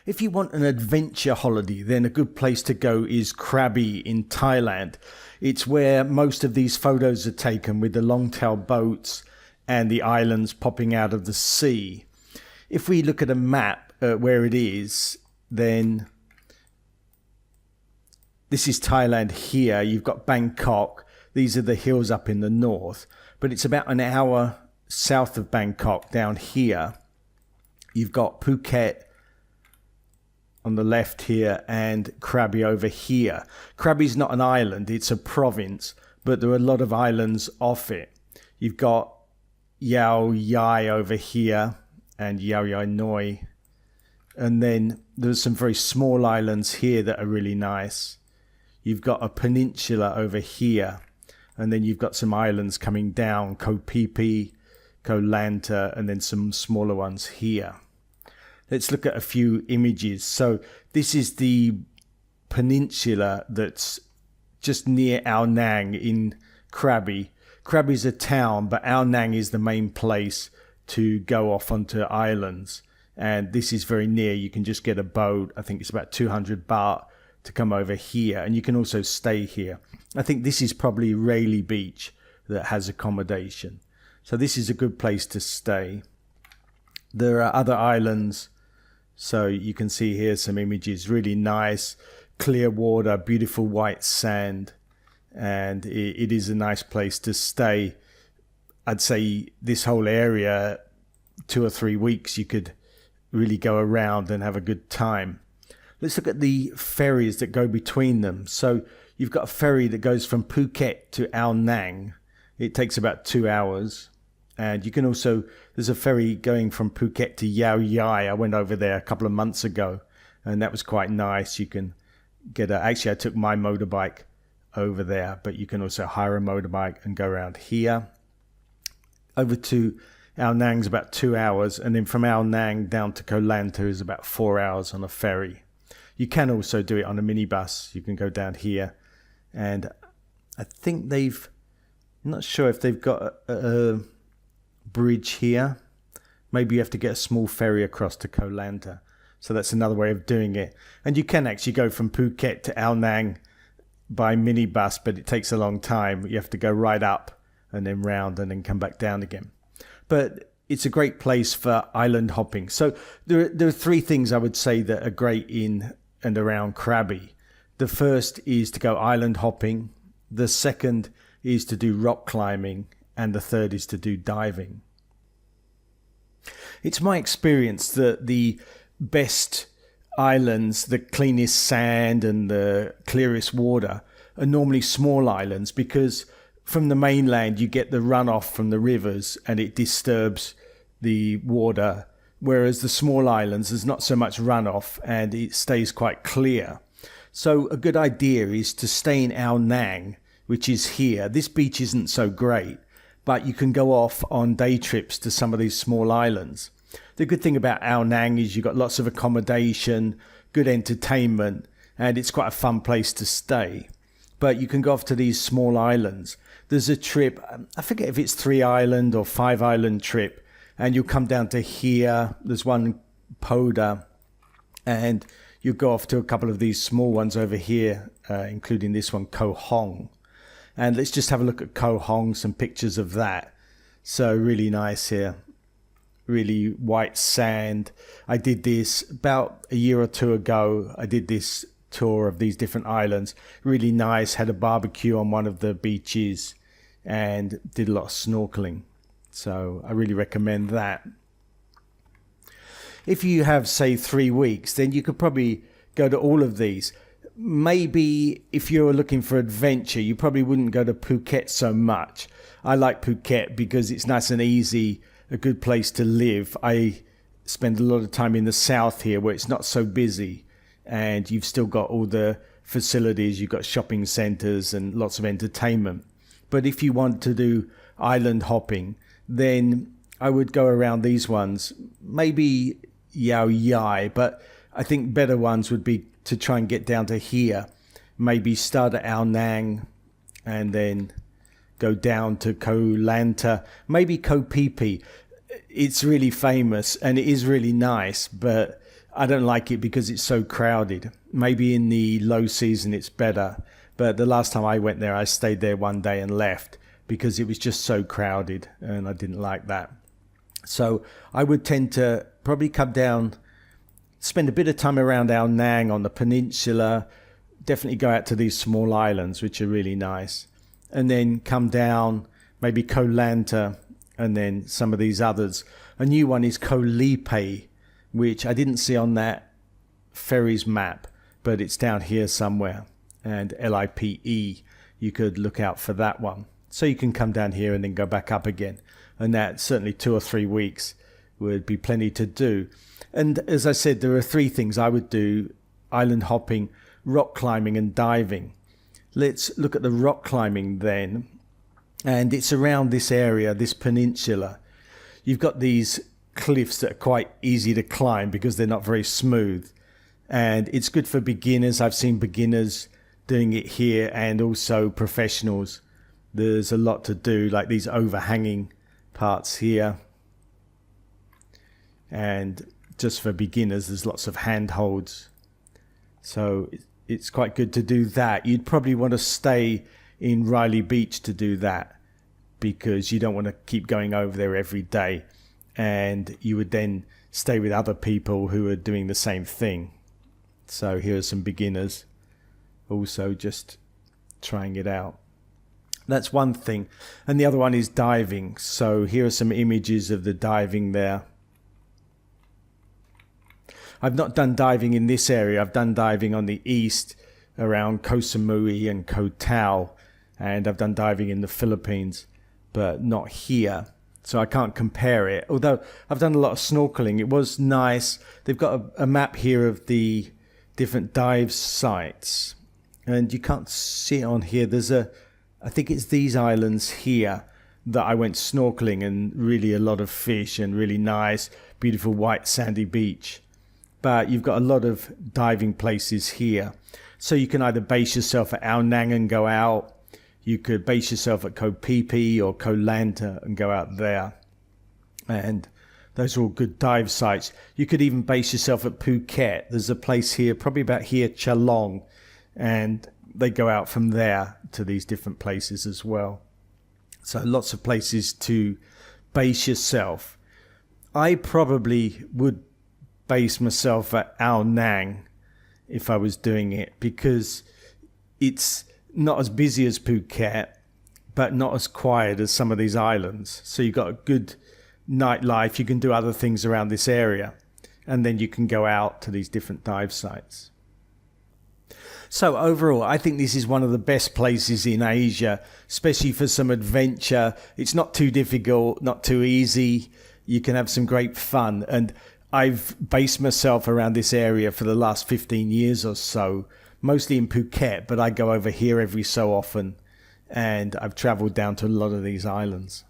If you want an adventure holiday, then a good place to go is Krabi in Thailand. It's where most of these photos are taken, with the longtail boats and the islands popping out of the sea. If we look at a map where it is, then this is Thailand here. You've got Bangkok. These are the hills up in the north, but it's about an hour south of Bangkok down here. You've got Phuket on the left here and Krabi over here. Krabi's not an island, it's a province, but there are a lot of islands off it. You've got Yao Yai over here and Yao Yai Noi. And then there's some very small islands here that are really nice. You've got a peninsula over here. And then you've got some islands coming down, Koh Lanta, and then some smaller ones here. Let's look at a few images. So this is the peninsula that's just near Ao Nang in Krabi. Krabi's a town, but Ao Nang is the main place to go off onto islands. And this is very near. You can just get a boat. I think it's about 200 baht to come over here. And you can also stay here. I think this is probably Railey Beach that has accommodation. So this is a good place to stay. There are other islands. So you can see here some images, really nice, clear water, beautiful white sand, and it is a nice place to stay. I'd say this whole area, 2 or 3 weeks, you could really go around and have a good time. Let's look at the ferries that go between them. So you've got a ferry that goes from Phuket to Ao Nang. It takes about 2 hours. And you can also, there's a ferry going from Phuket to Yao Yai. I went over there a couple of months ago, and that was quite nice. You can get actually I took my motorbike over there, but you can also hire a motorbike and go around here. Over to Ao Nang's about 2 hours, and then from Ao Nang down to Koh Lanta is about 4 hours on a ferry. You can also do it on a minibus. You can go down here, and I think I'm not sure if they've got a bridge here. Maybe you have to get a small ferry across to Koh Lanta. So that's another way of doing it. And you can actually go from Phuket to Ao Nang by minibus, but it takes a long time. You have to go right up and then round and then come back down again. But it's a great place for island hopping. So there are 3 things I would say that are great in and around Krabi. The first is to go island hopping. The second is to do rock climbing. And the third is to do diving. It's my experience that the best islands, the cleanest sand and the clearest water are normally small islands, because from the mainland you get the runoff from the rivers and it disturbs the water, whereas the small islands there's not so much runoff and it stays quite clear. So a good idea is to stay in Ao Nang, which is here. This beach isn't so great, but you can go off on day trips to some of these small islands. The good thing about Ao Nang is you've got lots of accommodation, good entertainment, and it's quite a fun place to stay. But you can go off to these small islands. There's a trip, I forget if it's 3 island or 5 island trip, and you'll come down to here. There's one Poda, and you'll go off to a couple of these small ones over here, including this one, Koh Hong. And let's just have a look at Koh Hong, some pictures of that. So really nice here. Really white sand. I did this about a year or 2 ago. I did this tour of these different islands. Really nice. Had a barbecue on one of the beaches and did a lot of snorkeling. So I really recommend that. If you have, say, 3 weeks, then you could probably go to all of these. Maybe if you're looking for adventure, you probably wouldn't go to Phuket so much. I like Phuket because it's nice and easy, a good place to live. I spend a lot of time in the south here where it's not so busy and you've still got all the facilities. You've got shopping centres and lots of entertainment. But if you want to do island hopping, then I would go around these ones. Maybe Yao Yai, but I think better ones would be to try and get down to here. Maybe start at Ao Nang and then go down to Koh Lanta, maybe Koh Phi Phi. It's really famous and it is really nice, but I don't like it because it's so crowded. Maybe in the low season it's better, but the last time I went there, I stayed there one day and left because it was just so crowded and I didn't like that. So I would tend to probably come down, spend a bit of time around Ao Nang on the peninsula, definitely go out to these small islands, which are really nice, and then come down, maybe Koh Lanta, and then some of these others. A new one is Koh Lipe, which I didn't see on that ferries map, but it's down here somewhere, and Lipe, you could look out for that one. So you can come down here and then go back up again, and that certainly 2 or 3 weeks would be plenty to do. And as I said, there are 3 things I would do: island hopping, rock climbing and diving. Let's look at the rock climbing then. And it's around this area, this peninsula. You've got these cliffs that are quite easy to climb because they're not very smooth. And it's good for beginners. I've seen beginners doing it here and also professionals. There's a lot to do, like these overhanging parts here. And just for beginners, there's lots of handholds. So it's quite good to do that. You'd probably want to stay in Railey Beach to do that because you don't want to keep going over there every day, and you would then stay with other people who are doing the same thing. So here are some beginners also just trying it out. That's one thing. And the other one is diving. So here are some images of the diving there. I've not done diving in this area. I've done diving on the east around Koh Samui and Koh Tao, and I've done diving in the Philippines, but not here. So I can't compare it. Although I've done a lot of snorkeling. It was nice. They've got a map here of the different dive sites, and you can't see it on here. I think it's these islands here that I went snorkeling, and really a lot of fish and really nice, beautiful white sandy beach. But you've got a lot of diving places here. So you can either base yourself at Ao Nang and go out. You could base yourself at Koh Phi Phi or Koh Lanta and go out there. And those are all good dive sites. You could even base yourself at Phuket. There's a place here, probably about here, Chalong. And they go out from there to these different places as well. So lots of places to base yourself. I probably would base myself at Ao Nang if I was doing it, because it's not as busy as Phuket, but not as quiet as some of these islands. So you've got a good nightlife. You can do other things around this area, and then you can go out to these different dive sites. So overall, I think this is one of the best places in Asia, especially for some adventure. It's not too difficult, not too easy. You can have some great fun. And I've based myself around this area for the last 15 years or so, mostly in Phuket, but I go over here every so often, and I've traveled down to a lot of these islands.